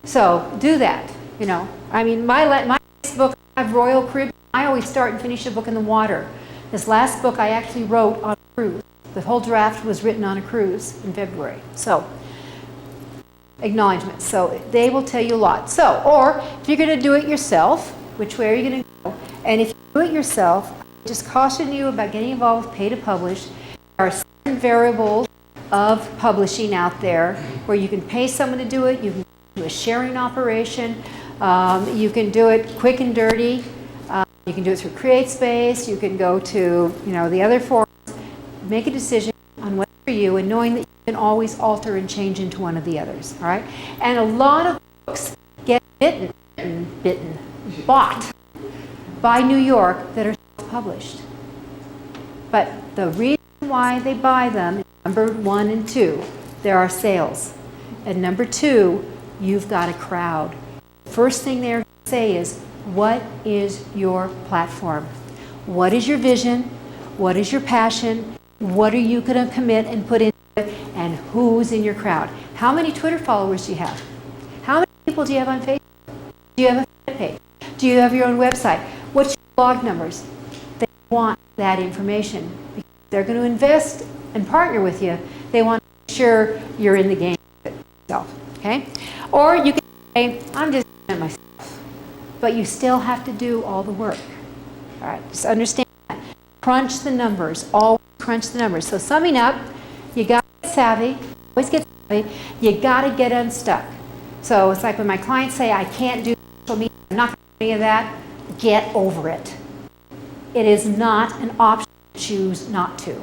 So do that. My next book, I have Royal Caribbean. I always start and finish a book in the water. This last book I actually wrote on a cruise. The whole draft was written on a cruise in February. So, acknowledgments. So they will tell you a lot. So, or if you're going to do it yourself, which way are you going to go? And if you do it yourself, I just caution you about getting involved with pay to publish. There are certain variables of publishing out there where you can pay someone to do it. You can do a sharing operation. You can do it quick and dirty. You can do it through CreateSpace. You can go to the other forums. Make a decision on what's for you, and knowing that you can always alter and change into one of the others. All right. And a lot of books get bought by New York that are self-published. But the reason why they buy them is number 1 and 2, there are sales, and number 2, you've got a crowd. First thing they're going to say is, what is your platform? What is your vision? What is your passion? What are you going to commit and put into it? And who's in your crowd? How many Twitter followers do you have? How many people do you have on Facebook? Do you have a fan page? Do you have your own website? What's your blog numbers? They want that information. Because they're going to invest and partner with you. They want to make sure you're in the game yourself. Okay? Or you can say, I'm just doing it myself. But you still have to do all the work. All right, just understand that. Crunch the numbers, always crunch the numbers. So summing up, you got to get savvy, always get savvy. You got to get unstuck. So it's like when my clients say, I can't do social media, I'm not going to do any of that, get over it. It is not an option to choose not to.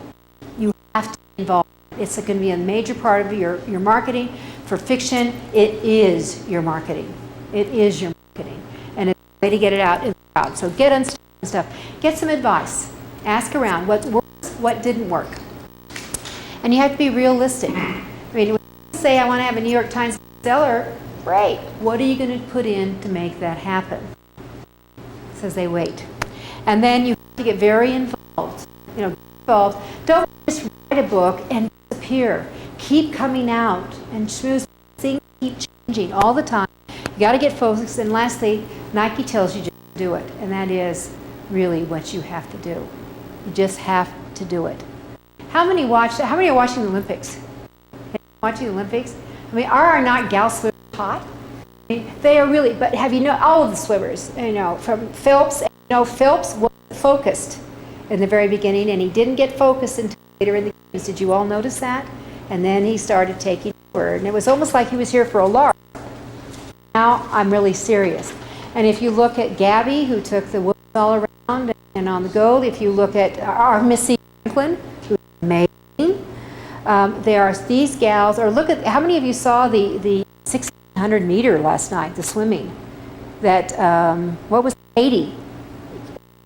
You have to be involved. It's going to be a major part of your marketing. For fiction, it is your marketing. It is your marketing. And it's a way to get it out in the crowd. So get unstuck and stuff. Get some advice. Ask around what works, what didn't work. And you have to be realistic. I mean, when you say I want to have a New York Times bestseller, great. What are you going to put in to make that happen? Says they wait. And then you have to get very involved. Get involved. Don't just write a book and disappear. Keep coming out and schmooze. Things keep changing all the time. You got to get focused. And lastly, Nike tells you just to do it, and that is really what you have to do. You just have to do it. How many are watching the Olympics? Watching the Olympics? I mean, are not gal swimmers hot? I mean, they are really. But have you know all of the swimmers? From Phelps. Phelps was focused in the very beginning, and he didn't get focused until later in the games. Did you all notice that? And then he started taking over, and it was almost like he was here for a lark. Now I'm really serious. And if you look at Gabby, who took the women all around and on the gold, if you look at our Missy Franklin, who's amazing, there are these gals, or look at, how many of you saw the 1600 meter last night, the swimming? That, what was 80?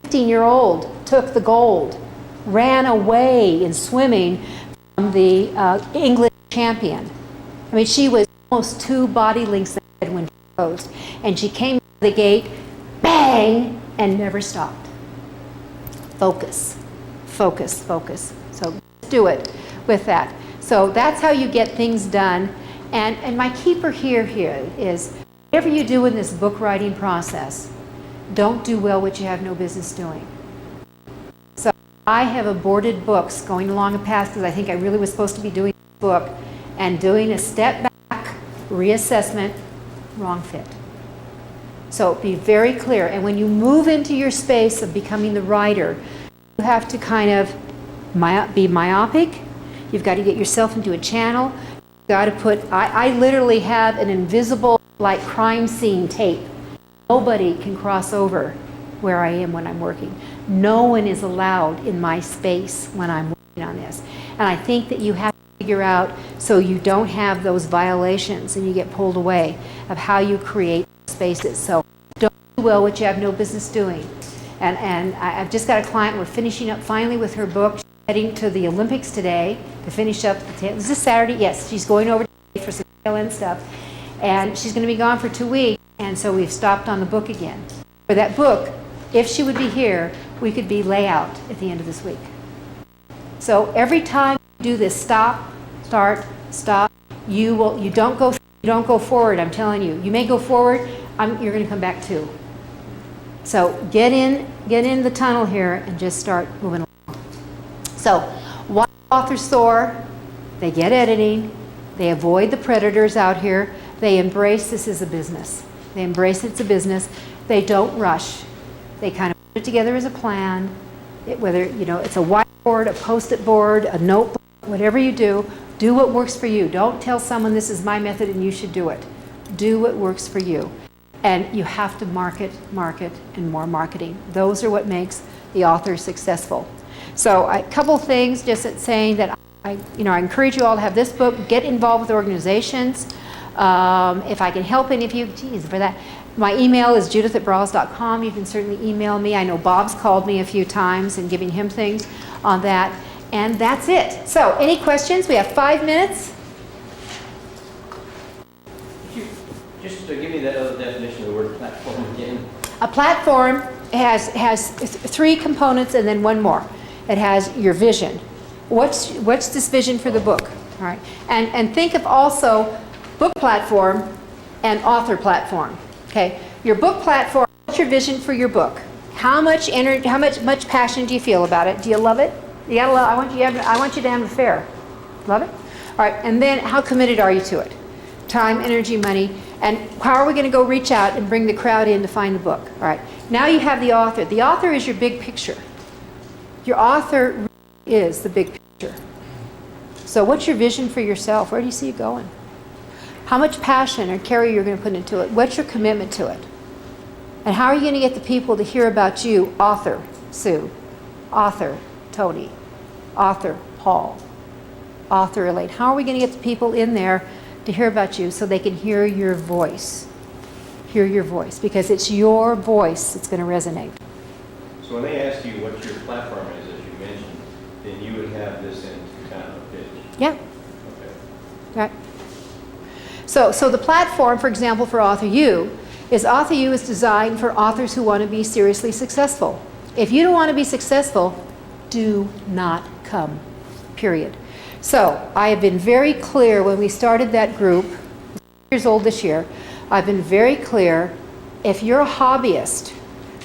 15-year-old took the gold, ran away in swimming from the English champion. I mean, she was almost 2 body lengths ahead when she closed. And she came to the gate, bang, and never stopped. Focus, focus, focus. So do it with that. So that's how you get things done. And my keeper here is, whatever you do in this book writing process, don't do well what you have no business doing. So I have aborted books going along a path because I think I really was supposed to be doing this book and doing a step back, reassessment, wrong fit. So be very clear. And when you move into your space of becoming the writer, you have to kind of be myopic. You've got to get yourself into a channel. You've got to put, I literally have an invisible like crime scene tape. Nobody can cross over where I am when I'm working. No one is allowed in my space when I'm working on this. And I think that you have to figure out so you don't have those violations and you get pulled away of how you create spaces. So don't do well what you have no business doing. And I've just got a client, we're finishing up finally with her book. She's heading to the Olympics today to finish up the tail. Is this Saturday? Yes, she's going over today for some tail end stuff. And she's going to be gone for 2 weeks. And so we've stopped on the book again. For that book, if she would be here, we could be layout at the end of this week. So every time you do this, stop, start, stop, you don't go forward, I'm telling you. You may go forward, you're going to come back too. So get in the tunnel here and just start moving along. So why authors soar? They get editing, they avoid the predators out here, they embrace this as a business. They embrace it's a business. They don't rush. They kind of put it together as a plan. Whether it's a whiteboard, a post-it board, a notebook, whatever you do what works for you. Don't tell someone this is my method and you should do it. Do what works for you. And you have to market, and more marketing. Those are what makes the author successful. So a couple things just saying that I encourage you all to have this book. Get involved with organizations. If I can help any of you, geez, for that. My email is judith@brawls.com. You can certainly email me. I know Bob's called me a few times and giving him things on that. And that's it. So any questions? We have 5 minutes. Just to give me that other definition of the word platform again. A platform has 3 components and then one more. It has your vision. What's this vision for the book? All right. And think of also book platform and author platform. Okay. Your book platform, what's your vision for your book? How much energy, much passion do you feel about it? Do you love it? You gotta love, I want you to have a fair. Love it? All right. And then how committed are you to it? Time, energy, money. And how are we going to go reach out and bring the crowd in to find the book? All right. Now you have the author. The author is your big picture. Your author really is the big picture. So what's your vision for yourself? Where do you see it going? How much passion or care you're going to put into it? What's your commitment to it? And how are you going to get the people to hear about you, author Sue, author Tony, author Paul, author Elaine? How are we going to get the people in there to hear about you so they can hear your voice? Hear your voice, because it's your voice that's going to resonate. So when they ask you what your platform is, as you mentioned, then you would have this in kind of a pitch. Yeah. Okay. Right. So the platform, for example, for Author U is designed for authors who want to be seriously successful. If you don't want to be successful, do not come, period. So I have been very clear when we started that group, 6 years old this year, I've been very clear, if you're a hobbyist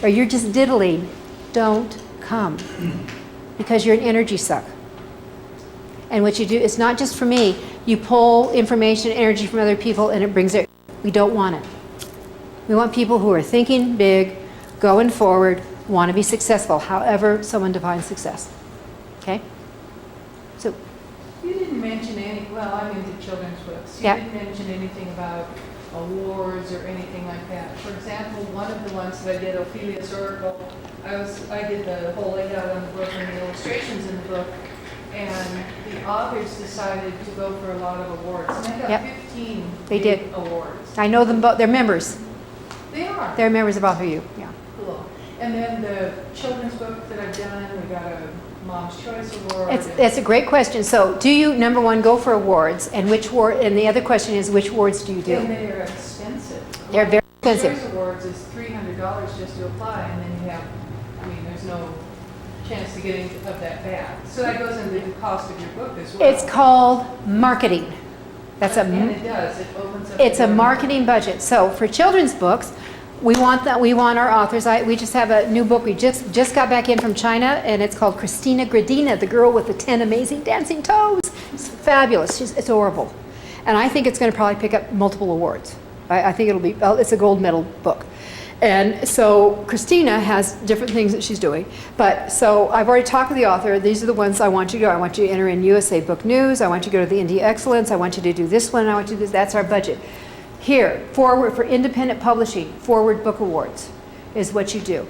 or you're just diddling, don't come, because you're an energy suck. And what you do, it's not just for me, you pull information, energy from other people and it brings it, we don't want it. We want people who are thinking big, going forward, want to be successful, however someone defines success. Okay? So, You didn't mention I'm into children's books. You Yeah. didn't mention anything about awards or anything like that. For example, one of the ones that I did, Ophelia's Oracle, I did the whole layout on the book and the illustrations in the book, and the authors decided to go for a lot of awards. And they got Yep. 15 They did. awards. I know them both, they're members. They are. They're members of Author U, yeah. Cool. And then the children's book that I've done, we got a Mom's Choice Award. That's a great question. So do you, number one, go for awards, and which award, and the other question is, which awards do you do? And they are expensive. They're very Mom's expensive. Choice Awards is $300 just to apply, and then you have, I mean, there's no chance to get any of that back. So that goes into the cost of your book as well. It's called marketing. That's And a, it does, it opens up. it's the a door. marketing budget. So for children's books, we want our authors. We just have a new book. We just got back in from China, and it's called Christina Gradina, the girl with the 10 amazing dancing toes. It's fabulous. It's adorable. And I think it's going to probably pick up multiple awards. I think it'll be, it's a gold medal book. And so Christina has different things that she's doing. But so I've already talked to the author. These are the ones I want you to go. I want you to enter in USA Book News. I want you to go to the India Excellence. I want you to do this one. I want you to do this. That's our budget. Here, forward for independent publishing, Forward Book Awards is what you do.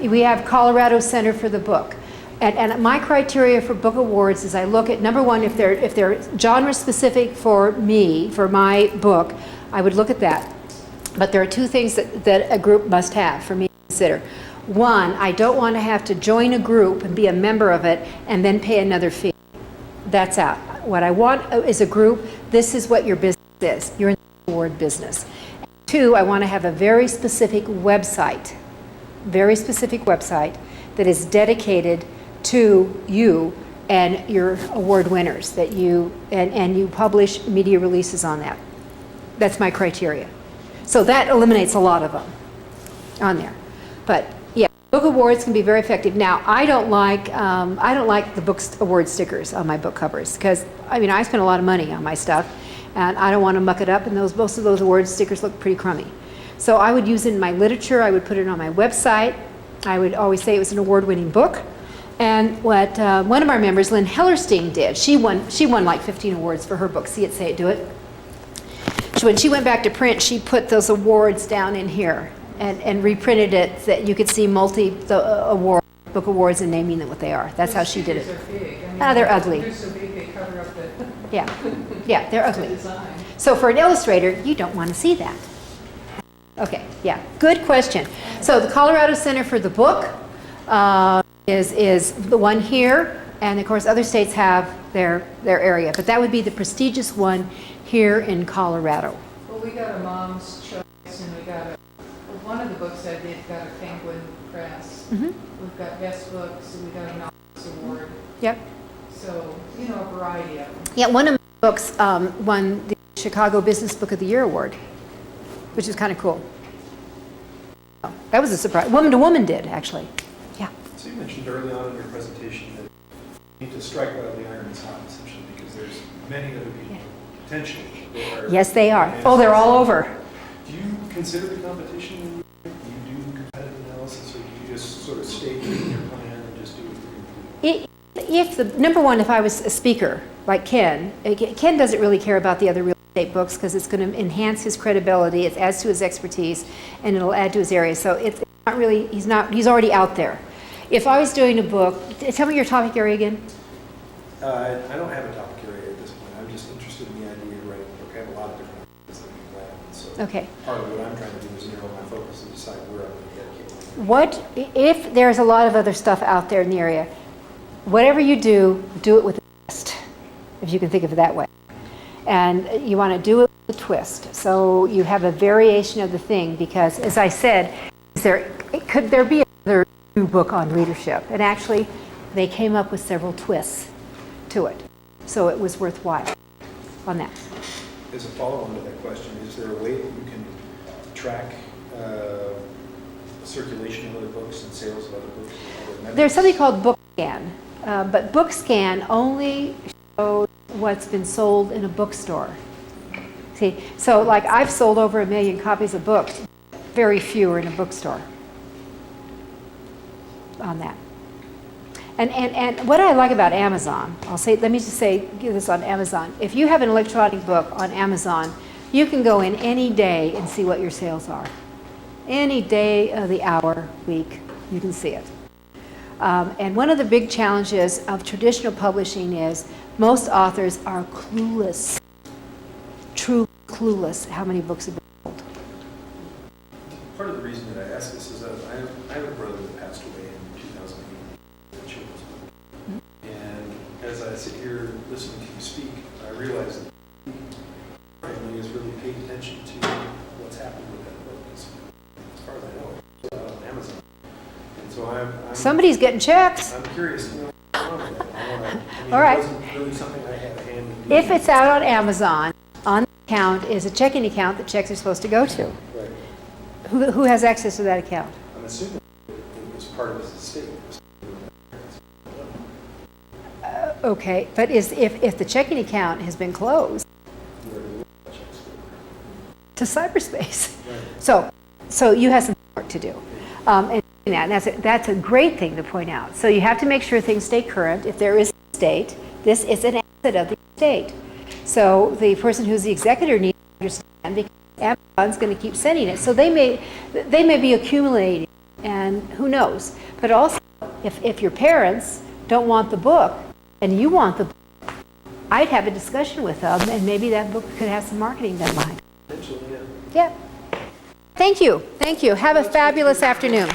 We have Colorado Center for the Book. And my criteria for book awards is I look at, number one, if they're genre specific for me, for my book, I would look at that. But there are two things that a group must have for me to consider. One, I don't want to have to join a group and be a member of it and then pay another fee. That's out. What I want is a group, this is what your business is. You're in the award business. Two, I want to have a very specific website that is dedicated to you and your award winners, that you and you publish media releases on that. That's my criteria. So that eliminates a lot of them on there. But yeah, book awards can be very effective. Now, I don't like the book award stickers on my book covers, because I mean I spend a lot of money on my stuff, and I don't want to muck it up. And most of those award stickers look pretty crummy. So I would use it in my literature. I would put it on my website. I would always say it was an award-winning book. And what one of our members, Lynn Hellerstein, did, she won like 15 awards for her book, See It, Say It, Do It. So when she went back to print, she put those awards down in here and reprinted it so that you could see book awards and naming them what they are. That's how she did it. Those stickers are big. I mean, They're ugly. They're so big they cover up the Yeah, they're ugly. design. So for an illustrator, you don't want to see that. Okay, yeah, good question. So the Colorado Center for the Book is the one here, and of course other states have their area, but that would be the prestigious one here in Colorado. Well, we got a Mom's Choice, and we got one of the books I did got a Penguin Press. Mhm. We've got Best Books, we got a Novelist Award. Yep. So, a variety of them. Yeah, one of my books won the Chicago Business Book of the Year award, which is kind of cool. Oh, that was a surprise. Woman to Woman did, actually. Yeah. So you mentioned early on in your presentation that you need to strike while the iron is hot, essentially, because there's many other people potentially that are. Yes, they are. Oh, they're all over. Do you consider the competition when you do competitive analysis, or do you just sort of state in your plan and just do it? If I was a speaker like Ken doesn't really care about the other real estate books because it's going to enhance his credibility, it adds to his expertise, and it'll add to his area. So it's not really, he's already out there. If I was doing a book, tell me your topic area again. I don't have a topic area at this point. I'm just interested in the idea of writing a book. I have a lot of different ideas that we have. So Okay. part of what I'm trying to do is narrow my focus and decide where I'm going to dedicate my time. What, if there's a lot of other stuff out there in the area, whatever you do it with a twist, if you can think of it that way. And you want to do it with a twist. So you have a variation of the thing, because as I said, could there be another new book on leadership? And actually, they came up with several twists to it. So it was worthwhile on that. As a follow-on to that question, is there a way that you can track circulation of other books and sales of other books? Other metrics? There's something called BookScan, but BookScan only shows what's been sold in a bookstore. See, so like I've sold over 1 million copies of books, very few are in a bookstore on that. And what I like about Amazon, let me just give this on Amazon. If you have an electronic book on Amazon, you can go in any day and see what your sales are. Any day of the hour, week, you can see it. And one of the big challenges of traditional publishing is most authors are clueless, truly clueless how many books have been sold. Part of the reason that I ask this is that I have a brother that passed away in 2008. listening to you speak, I realized that the family has really paid attention to what's happened with that book. 'Cause as far as I know, it's on Amazon. And so I'm Somebody's getting checks. I'm curious to know what's going on with that. I mean, All right. It wasn't really something I had handy. If it's out on Amazon, on the account is a checking account that checks are supposed to go to. Right. Who has access to that account? I'm assuming it was part of his estate. Okay, but if the checking account has been closed to cyberspace, so you have some work to do. And that's a great thing to point out. So you have to make sure things stay current. If there is an estate, this is an asset of the estate. So the person who's the executor needs to understand, because Amazon's going to keep sending it. So they may be accumulating, and who knows. But also, if your parents don't want the book and you want the book, I'd have a discussion with them, and maybe that book could have some marketing done behind it. Potentially, yeah. Yeah. Thank you. Thank you. Have a fabulous afternoon.